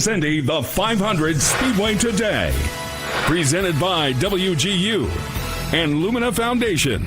Cindy, the 500 Speedway Today. Presented by WGU and Lumina Foundation.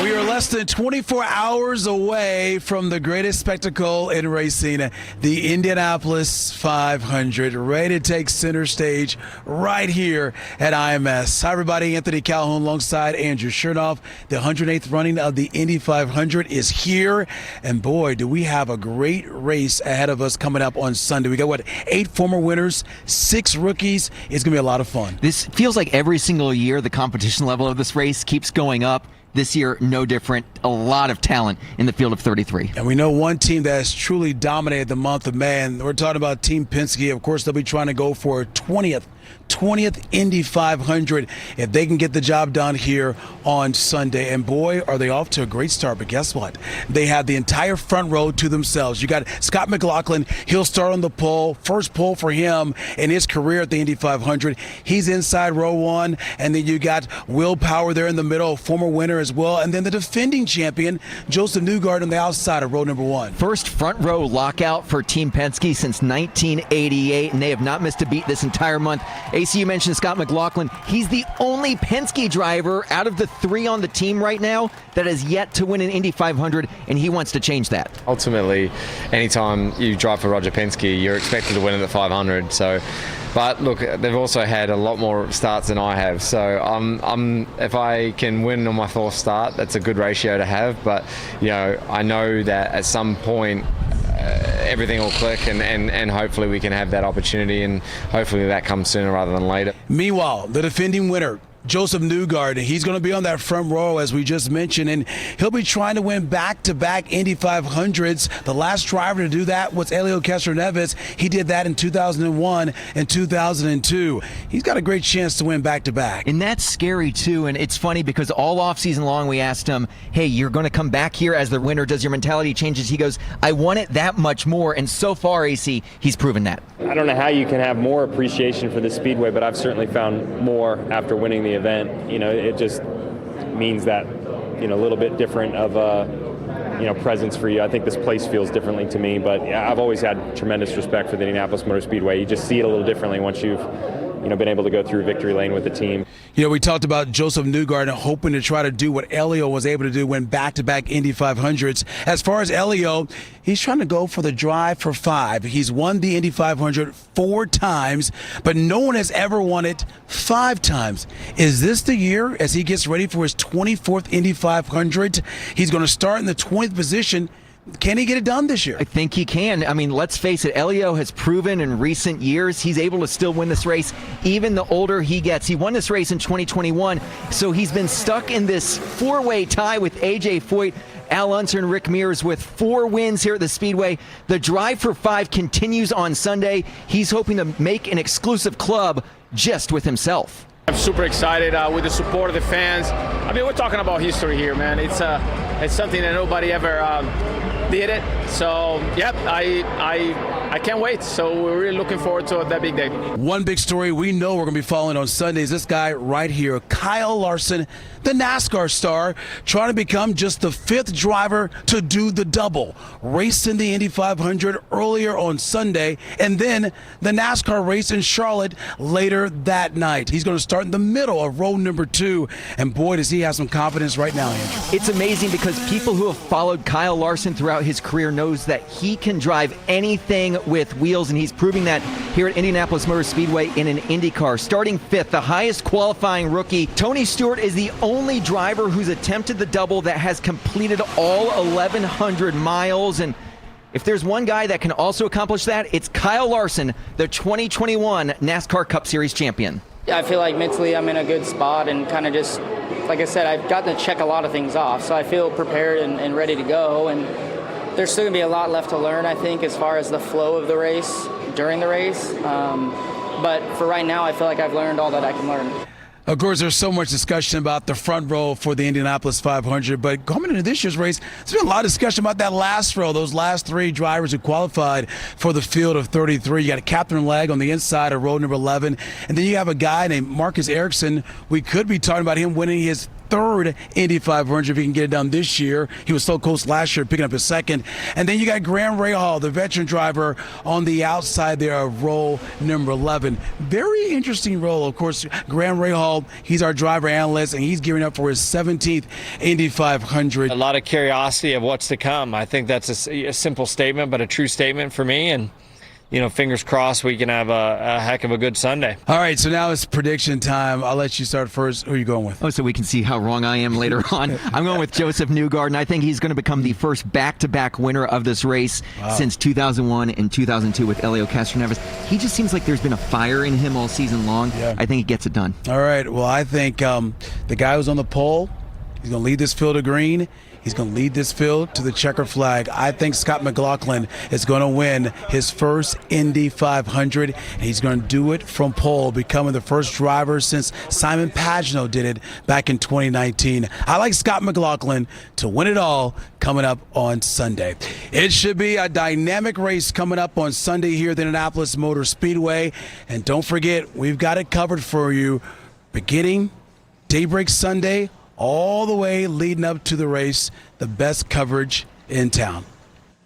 We are less than 24 hours away from the greatest spectacle in racing, the Indianapolis 500, ready to take center stage right here at IMS. Hi, everybody. Anthony Calhoun alongside Andrew Chernoff. The 108th running of the Indy 500 is here. And boy, do we have a great race ahead of us coming up on Sunday. We got, 8 former winners, 6 rookies. It's going to be a lot of fun. This feels like every single year the competition level of this race keeps going up. This year, no different. A lot of talent in the field of 33. And we know one team that has truly dominated the month of May, and we're talking about Team Penske. Of course, they'll be trying to go for a 20th Indy 500 if they can get the job done here on Sunday. And boy, are they off to a great start. But guess what? They have the entire front row to themselves. You got Scott McLaughlin. He'll start on the pole. First pole for him in his career at the Indy 500. He's inside row 1. And then you got Will Power there in the middle, former winner as well. And then the defending champion, Joseph Newgarden, on the outside of row number 1. First front row lockout for Team Penske since 1988, and they have not missed a beat this entire month. AC, you mentioned Scott McLaughlin. He's the only Penske driver out of the 3 on the team right now that has yet to win an Indy 500, and he wants to change that. Ultimately, anytime you drive for Roger Penske, you're expected to win at the 500. But look, they've also had a lot more starts than I have. So if I can win on my 4th start, that's a good ratio to have. But I know that at some point everything will click, and hopefully we can have that opportunity, and hopefully that comes sooner rather than later. Meanwhile, the defending winner, Joseph Newgarden, he's going to be on that front row, as we just mentioned, and he'll be trying to win back-to-back Indy 500s. The last driver to do that was Helio Castroneves. He did that in 2001 and 2002. He's got a great chance to win back-to-back. And that's scary, too, and it's funny because all offseason long we asked him, hey, you're going to come back here as the winner. Does your mentality change? He goes, I want it that much more, and so far, AC, he's proven that. I don't know how you can have more appreciation for the Speedway, but I've certainly found more after winning the event. It just means that a little bit different of a presence for you. I think this place feels differently to me, but I've always had tremendous respect for the Indianapolis Motor Speedway. You just see it a little differently once you've been able to go through victory lane with the team. We talked about Joseph Newgarden hoping to try to do what Helio was able to do, win back-to-back Indy 500s. As far as Helio, he's trying to go for the drive for 5. He's won the Indy 500 4 times, but no one has ever won it 5 times. Is this the year as he gets ready for his 24th Indy 500? He's going to start in the 20th position. Can he get it done this year? I think he can. I mean, let's face it, Helio has proven in recent years he's able to still win this race even the older he gets. He won this race in 2021, so he's been stuck in this 4-way tie with A.J. Foyt, Al Unser, and Rick Mears with 4 wins here at the Speedway. The drive for 5 continues on Sunday. He's hoping to make an exclusive club just with himself. I'm super excited with the support of the fans. I mean, we're talking about history here, man. It's something that nobody ever did it. So, yep, I can't wait. So we're really looking forward to that big day. One big story we know we're going to be following on Sunday is this guy right here, Kyle Larson, the NASCAR star, trying to become just the 5th driver to do the double. Racing the Indy 500 earlier on Sunday, and then the NASCAR race in Charlotte later that night. He's going to start in the middle of row number 2, and boy, does he have some confidence right now, Andrew. It's amazing because people who have followed Kyle Larson throughout his career knows that he can drive anything with wheels, and he's proving that here at Indianapolis Motor Speedway in an Indy car. Starting 5th, the highest qualifying rookie. Tony Stewart is the only driver who's attempted the double that has completed all 1,100 miles, and if there's one guy that can also accomplish that, it's Kyle Larson, the 2021 NASCAR Cup Series champion. I feel like mentally I'm in a good spot, and kind of just, like I said, I've gotten to check a lot of things off, so I feel prepared and ready to go. And there's still going to be a lot left to learn, I think, as far as the flow of the race during the race. But for right now, I feel like I've learned all that I can learn. Of course, there's so much discussion about the front row for the Indianapolis 500, but coming into this year's race, there's been a lot of discussion about that last row, those last 3 drivers who qualified for the field of 33. You got a Catherine Legg on the inside of row number 11, and then you have a guy named Marcus Ericsson. We could be talking about him winning his third Indy 500 if he can get it done this year. He was so close last year, picking up his second. And then you got Graham Rahal, the veteran driver, on the outside there of row number 11. Very interesting role. Of course, Graham Rahal, he's our driver analyst, and he's gearing up for his 17th Indy 500. A lot of curiosity of what's to come. I think that's a simple statement, but a true statement for me. And fingers crossed we can have a heck of a good Sunday. All right, so now it's prediction time. I'll let you start first. Who are you going with? Oh, so we can see how wrong I am later on. I'm going with Joseph Newgarden. I think he's going to become the first back-to-back winner of this race since 2001 and 2002 with Helio Castroneves. He just seems like there's been a fire in him all season long. Yeah. I think he gets it done. All right, well, I think the guy who's on the pole, he's going to lead this field to green. He's going to lead this field to the checker flag. I think Scott McLaughlin is going to win his first Indy 500, and he's going to do it from pole, becoming the first driver since Simon Pagenaud did it back in 2019. I like Scott McLaughlin to win it all coming up on Sunday. It should be a dynamic race coming up on Sunday here at the Indianapolis Motor Speedway. And don't forget, we've got it covered for you beginning Daybreak Sunday all the way leading up to the race, the best coverage in town.